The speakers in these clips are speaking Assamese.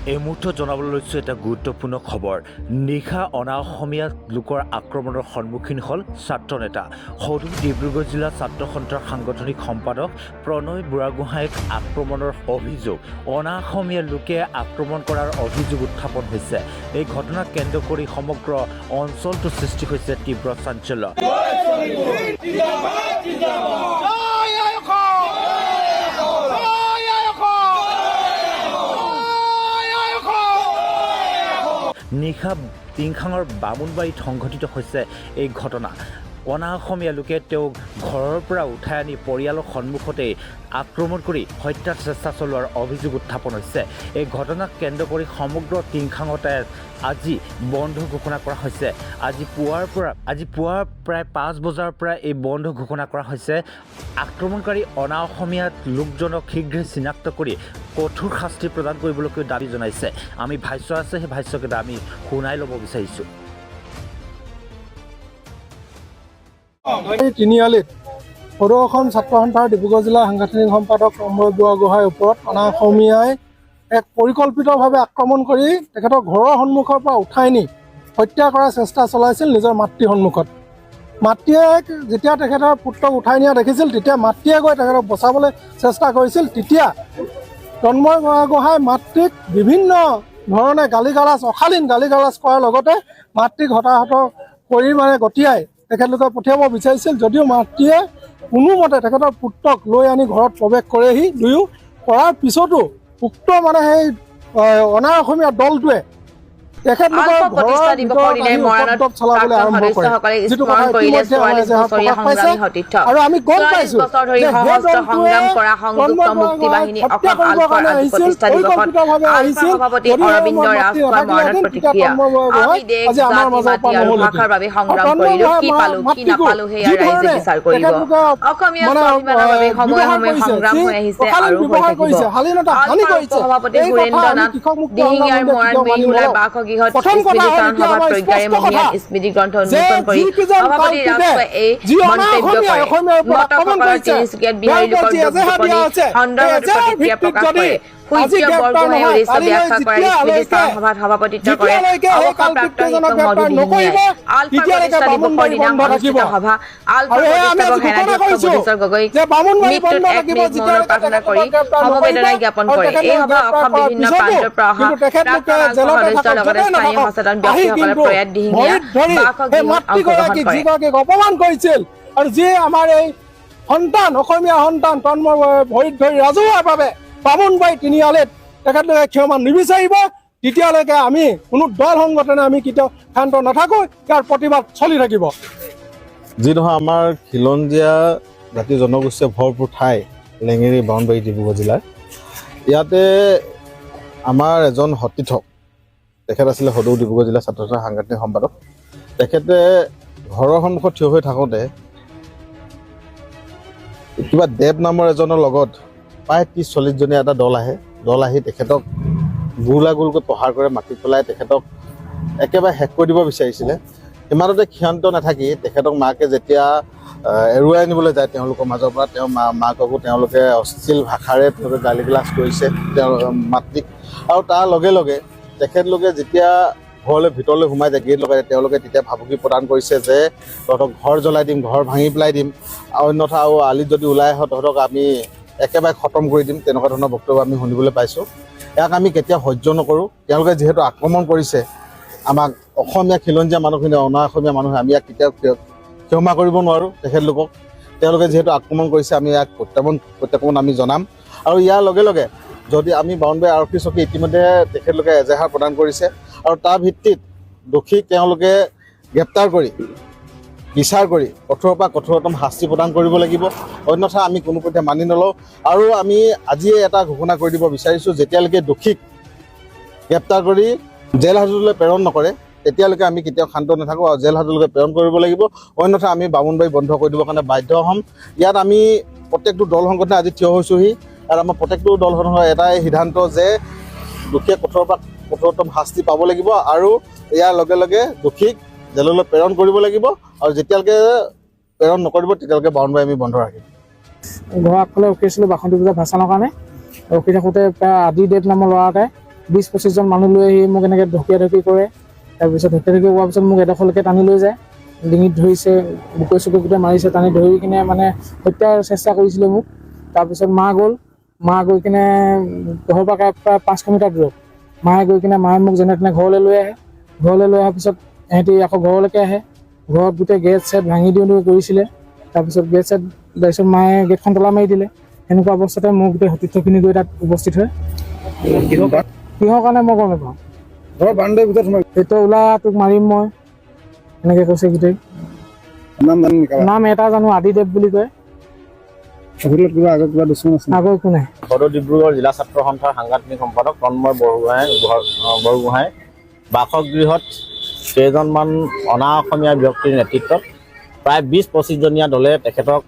এই মুহূৰ্তত জনাবলৈ লৈছোঁ এটা গুৰুত্বপূৰ্ণ খবৰ। নিশা অনা অসমীয়া লোকৰ আক্ৰমণৰ সন্মুখীন হ'ল ছাত্ৰ নেতা। সদৌ ডিব্ৰুগড় জিলা ছাত্ৰ সন্থাৰ সাংগঠনিক সম্পাদক প্ৰণয় বুঢ়াগোহাঁইক আক্ৰমণৰ অভিযোগ। অনা অসমীয়া লোকে আক্ৰমণ কৰাৰ অভিযোগ উত্থাপন হৈছে। এই ঘটনাক কেন্দ্ৰ কৰি সমগ্ৰ অঞ্চলটোৰ সৃষ্টি হৈছে তীব্ৰ চাঞ্চল্য। নিশা টিংখাঙৰ বামুণবাৰীত সংঘটিত হৈছে এই ঘটনা। অনা অসমীয়া লোকে তেওঁক ঘৰৰ পৰা উঠাই আনি পৰিয়ালৰ সন্মুখতেই আক্ৰমণ কৰি হত্যাৰ চেষ্টা চলোৱাৰ অভিযোগ উত্থাপন হৈছে। এই ঘটনাক কেন্দ্ৰ কৰি সমগ্ৰ টিংখাঙতে আজি বন্ধ ঘোষণা কৰা হৈছে। আজি পুৱাৰ প্ৰায় 5 বজাৰ পৰা এই বন্ধ ঘোষণা কৰা হৈছে। আক্ৰমণকাৰী অনা অসমীয়া লোকজনক শীঘ্ৰে চিনাক্ত কৰি কঠোৰ শাস্তি প্ৰদান কৰিবলৈকে দাবী জনাইছে। আমি ভাষ্য আছে, সেই ভাষ্যকেইটা আমি শুনাই ল'ব বিচাৰিছোঁ। তিনিআলিত সদৌ অসম ছাত্ৰ সন্থাৰ ডিব্ৰুগড় জিলাৰ সাংগঠনিক সম্পাদক প্ৰণয় বুঢ়াগোহাঁইৰ ওপৰত অনা অসমীয়াই এক পৰিকল্পিতভাৱে আক্ৰমণ কৰি তেখেতক ঘৰৰ সন্মুখৰ পৰা উঠাই নি হত্যা কৰাৰ চেষ্টা চলাইছিল নিজৰ মাতৃৰ সন্মুখত। মাতৃয়ে যেতিয়া তেখেতৰ পুত্ৰক উঠাই নিয়া দেখিছিল, তেতিয়া মাতৃয়ে গৈ তেখেতক বচাবলৈ চেষ্টা কৰিছিল। তেতিয়া প্ৰণয় বুঢ়াগোহাঁই মাতৃক বিভিন্ন ধৰণে অশালীন গালি গালাজ কৰাৰ লগতে মাতৃক হতাহত কৰি গতিয়াই তেখেতলোকে পঠিয়াব বিচাৰিছিল। যদিও মাতৃয়ে কোনোমতে তেখেতৰ পুত্ৰক লৈ আনি ঘৰত প্ৰৱেশ কৰেহি। দুয়ো কৰাৰ পিছতো উক্ত সেই অনা অসমীয়া দলটোৱে তেখেতলোকৰ ঘৰৰ ভিতৰত চলাবলৈ আৰম্ভ কৰে, যিটো কথা ইতিমধ্যে আৰু আমি গম পাইছোঁ যে সেই দলটোৱে হত্যা কৰিবৰ কাৰণে আহিছিল, পৰিকল্পিতভাৱে আহিছিল। আজি আমাৰ মাজৰ পৰা ব্যৱহাৰ কৰিছে, শালীনতা হানি কৰিছে। প্ৰথম কথা হ'ল এতিয়া আমাৰ স্পষ্ট কথা যে যিকেইজন কালপিতে যি অনা অসমীয়াৰ ওপৰত আক্ৰমণ কৰিছে, তেওঁলোকৰ যি এজেহাৰ দিয়া হৈছে, সেই এজেহাৰ ভিত্তিত যদি আজি গ্ৰেপ্তাৰ নহয়, যেতিয়ালৈকে সেই কালপিতজনক গ্ৰেপ্তাৰ নকৰিব, তেতিয়ালৈকে বামুণবাৰী বন্ধ থাকিব। আৰু সেয়া আমি আজি ঘোষণা কৰিছোঁ যে বামুণবাৰী বন্ধ থাকিব যেতিয়ালৈকে তেখেতলোকক গ্ৰেপ্তাৰ নকৰিব। আৰু তেখেতলোকক গ্ৰেপ্তাৰ কৰাৰ পিছতো কিন্তু তেখেতলোকে জেলতে থাকক, য'তেই নাথাকক, আহি কিন্তু ভৰিত ধৰি সেই মাতৃগৰাকীক যিগৰাকীক অপমান কৰিছিল আৰু যিয়ে আমাৰ এই সন্তান, অসমীয়া সন্তান তন্ময় ভৰিত ধৰি ৰাজহুৱাভাৱে বামুণবাৰী তিনিআলিত তেখেতলোকে ক্ষমা নিবিচাৰিব, তেতিয়ালৈকে আমি কোনো দল সংগঠনে আমি কেতিয়াও শান্ত নাথাকোঁ। ইয়াৰ প্ৰতিবাদ চলি থাকিব। যি নহয় আমাৰ খিলঞ্জীয়া জাতি জনগোষ্ঠীয়ে ভৰপূৰ ঠাই লেঙেৰী বামুণবাৰী ডিব্ৰুগড় জিলাৰ। ইয়াতে আমাৰ এজন সতীৰ্থক, তেখেত আছিলে সদৌ ডিব্ৰুগড় জিলা ছাত্ৰ সন্থাৰ সাংগঠনিক সম্পাদক। তেখেতে ঘৰৰ সন্মুখত থিয় হৈ থাকোঁতে কিবা দেৱ নামৰ এজনৰ লগত প্ৰায় 30-40 জনীয়া এটা দল আহি তেখেতক গোলাগোলকৈ প্ৰহাৰ কৰে, মাতি পেলাই তেখেতক একেবাৰে শেষ কৰি দিব বিচাৰিছিলে। ইমানতে ক্ষান্ত নাথাকি তেখেতক মাকে যেতিয়া এৰুৱাই নিবলৈ যায় তেওঁলোকৰ মাজৰ পৰা, তেওঁ মাককো তেওঁলোকে অশ্লীল ভাষাৰে তেওঁলোকে গালি গালাজ কৰিছে তেওঁৰ মাতৃক। আৰু তাৰ লগে লগে তেখেতলোকে যেতিয়া ঘৰলৈ ভিতৰলৈ সোমাই যায়, গেট লগাই তেওঁলোকে তেতিয়া ভাবুকি প্ৰদান কৰিছে যে তহঁতক ঘৰ জ্বলাই দিম, ঘৰ ভাঙি পেলাই দিম, অন্যথা আৰু আলিত যদি ওলাই আহ তহঁতক আমি একেবাৰে খতম কৰি দিম, তেনেকুৱা ধৰণৰ বক্তব্য আমি শুনিবলৈ পাইছোঁ। ইয়াক আমি কেতিয়াও সহ্য নকৰোঁ। তেওঁলোকে যিহেতু আক্ৰমণ কৰিছে আমাক অসমীয়া খিলঞ্জীয়া মানুহখিনি, অনা অসমীয়া মানুহে, আমি ইয়াক কেতিয়াও ক্ষমা কৰিব নোৱাৰোঁ তেখেতলোকক। তেওঁলোকে যিহেতু আক্ৰমণ কৰিছে আমি ইয়াক প্ৰত্যাখ্যান আমি জনাম। আৰু ইয়াৰ লগে লগে যদি আমি বামুণবাৰী আৰক্ষী চকী ইতিমধ্যে তেখেতলোকে এজেহাৰ প্ৰদান কৰিছে আৰু তাৰ ভিত্তিত দোষীক তেওঁলোকে গ্ৰেপ্তাৰ কৰি বিচাৰ কৰি কঠোৰৰ পৰা কঠোৰতম শাস্তি প্ৰদান কৰিব লাগিব, অন্যথা আমি কোনো পধ্যে মানি নলওঁ। আৰু আমি আজিয়ে এটা ঘোষণা কৰি দিব বিচাৰিছোঁ, যেতিয়ালৈকে দোষীক গ্ৰেপ্তাৰ কৰি জেল হাজতলৈ প্ৰেৰণ নকৰে তেতিয়ালৈকে আমি কেতিয়াও শান্ত নাথাকোঁ আৰু জেল হাজতলৈকে প্ৰেৰণ কৰিব লাগিব, অন্যথা আমি বামুণবাৰী বন্ধ কৰি দিবৰ কাৰণে বাধ্য হ'ম। ইয়াত আমি প্ৰত্যেকটো দল সংগঠনে আজি থিয় হৈছোঁহি আৰু আমাৰ প্ৰত্যেকটো দল সংগঠনৰ এটাই সিদ্ধান্ত যে দোষীয়ে কঠোৰৰ পৰা কঠোৰতম শাস্তি পাব লাগিব আৰু ইয়াৰ লগে লগে দোষীক জেললৈ প্ৰেৰণ কৰিব লাগিব। আৰু যেতিয়ালৈকে প্ৰেৰণ নকৰিব তেতিয়ালৈকে বামুণবাৰী আমি বন্ধ ৰাখিম। ঘৰৰ আগফালে ৰখি আছিলোঁ বাসন্তী পূজা ভাষণৰ কাৰণে। ৰখি থাকোঁতে আদি দেৱ নামৰ ল'ৰা এটাই 20-25জন মানুহ লৈ আহি মোক এনেকৈ ঢকিয়াঢকি কৰে। তাৰপিছত ঢকিয়াঢকি কৰাৰ পিছত মোক এডোখৰলৈকে টানি লৈ যায়, ডিঙিত ধৰিছে, বুকুৱে চুকুৱে গোটেই মাৰিছে, টানি ধৰি কিনে মানে হত্যাৰ চেষ্টা কৰিছিলে মোক। তাৰপিছত মা গৈ কিনে ঘৰৰ পৰা প্ৰায় 5 কিলোমিটাৰ দূৰত মায়ে গৈ কিনে মোক যেনে তেনে ঘৰলৈ লৈ আহে। ঘৰলৈ লৈ অহাৰ পিছত সিহঁতি আকৌ ঘৰলৈকে আহে, ঘৰত গোটেই গেট চেট ভাঙি দিওঁ কৰিছিলে। তাৰপিছত তাৰপিছত মায়ে গেটখন তলা মাৰি দিলে। সেনেকুৱা অৱস্থাতে মোৰ গোটেই সতীৰ্থখিনি গৈ তাত উপস্থিত হয়। কিহৰ কাৰণে মই গম নাপাওঁ। ঘৰৰ বাউণ্ডেৰীৰ ভিতৰত সোমাই সেইটো ওলা তোক মাৰিম মই এনেকৈ কৈছে গোটেই। নাম এটা জানো আদিদেৱ বুলি কয়। কিবা আগত কিবা দুশ্মন আছে আগৰ একো নাই। সদৌ ডিব্ৰুগড় জিলা ছাত্ৰ সন্থাৰ সাংগঠনিক সম্পাদক তন্ময় বৰগোহাঁই বাসগৃহত কেইজনমান অনা অসমীয়া ব্যক্তিৰ নেতৃত্বত প্ৰায় 20-25জনীয়া দলে তেখেতক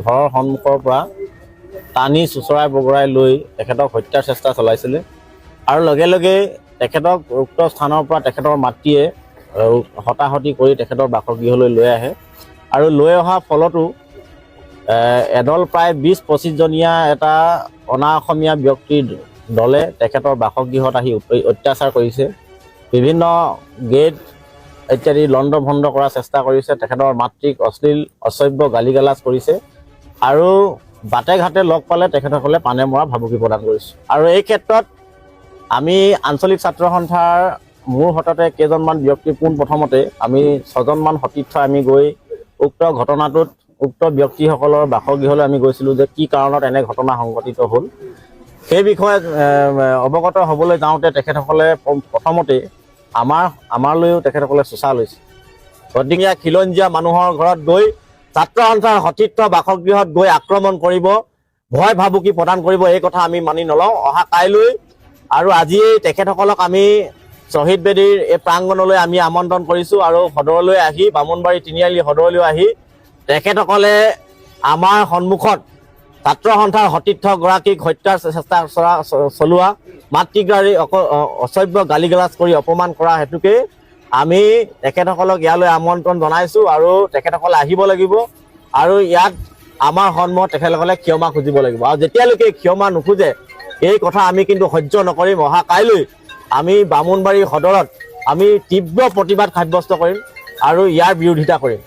ঘৰৰ সন্মুখৰ পৰা টানি চোচৰাই বগৰাই লৈ তেখেতক হত্যাৰ চেষ্টা চলাইছিলে। আৰু লগে লগে তেখেতক উক্ত স্থানৰ পৰা তেখেতৰ মাতৃয়ে হতাহতি কৰি তেখেতৰ বাসগৃহলৈ লৈ আহে। আৰু লৈ অহাৰ ফলতো এদল প্ৰায় 20-25জনীয়া এটা অনা অসমীয়া ব্যক্তিৰ দলে তেখেতৰ বাসগৃহত আহি অত্যাচাৰ কৰিছে। বিভিন্ন গেট ইত্যাদি লণ্ড ভণ্ড কৰাৰ চেষ্টা কৰিছে। তেখেতৰ মাতৃক অশ্লীল অসভ্য গালি গালাজ কৰিছে আৰু বাটে ঘাটে লগ পালে তেখেতসকলে পানে মৰা ভাবুকি প্ৰদান কৰিছে। আৰু এই ক্ষেত্ৰত আমি আঞ্চলিক ছাত্ৰ সন্থাৰ মোৰ হততে কেইজনমান ব্যক্তি পোনপ্ৰথমতে আমি 6জনমান সতীৰ্থ আমি গৈ উক্ত ঘটনাটোত উক্ত ব্যক্তিসকলৰ বাসগৃহলৈ আমি গৈছিলোঁ যে কি কাৰণত এনে ঘটনা সংঘটিত হ'ল সেই বিষয়ে অৱগত হ'বলৈ যাওঁতে তেখেতসকলে প্ৰথমতে আমাৰলৈও তেখেতসকলে চোচা লৈছে। গতিকে খিলঞ্জীয়া মানুহৰ ঘৰত গৈ ছাত্ৰ সন্থাৰ সতীৰ্থ বাসগৃহত গৈ আক্ৰমণ কৰিব, ভয় ভাবুকি প্ৰদান কৰিব, এই কথা আমি মানি নলওঁ। অহা কাইলৈ আৰু আজিয়েই তেখেতসকলক আমি শ্বহীদ বেদীৰ এই প্ৰাংগণলৈ আমি আমন্ত্ৰণ কৰিছোঁ আৰু সদৰলৈ আহি বামুণবাৰী তিনিআলি সদৰলৈ আহি তেখেতসকলে আমাৰ সন্মুখত ছাত্ৰ সন্থাৰ সতীৰ্থগৰাকীক হত্যাৰ চেষ্টা চলোৱা, মাতৃগৰাকীক অসভ্য গালি গালাজ কৰি অপমান কৰা হেতুকে আমি তেখেতসকলক ইয়ালৈ আমন্ত্ৰণ জনাইছোঁ আৰু তেখেতসকলে আহিব লাগিব আৰু ইয়াত আমাৰ সন্মুখত তেখেতসকলে ক্ষমা খুজিব লাগিব। আৰু যেতিয়ালৈকে ক্ষমা নোখোজে এই কথা আমি কিন্তু সহ্য নকৰিম। অহা কাইলৈ আমি বামুণবাৰী সদৰত আমি তীব্ৰ প্ৰতিবাদ সাব্যস্ত কৰিম আৰু ইয়াৰ বিৰোধিতা কৰিম।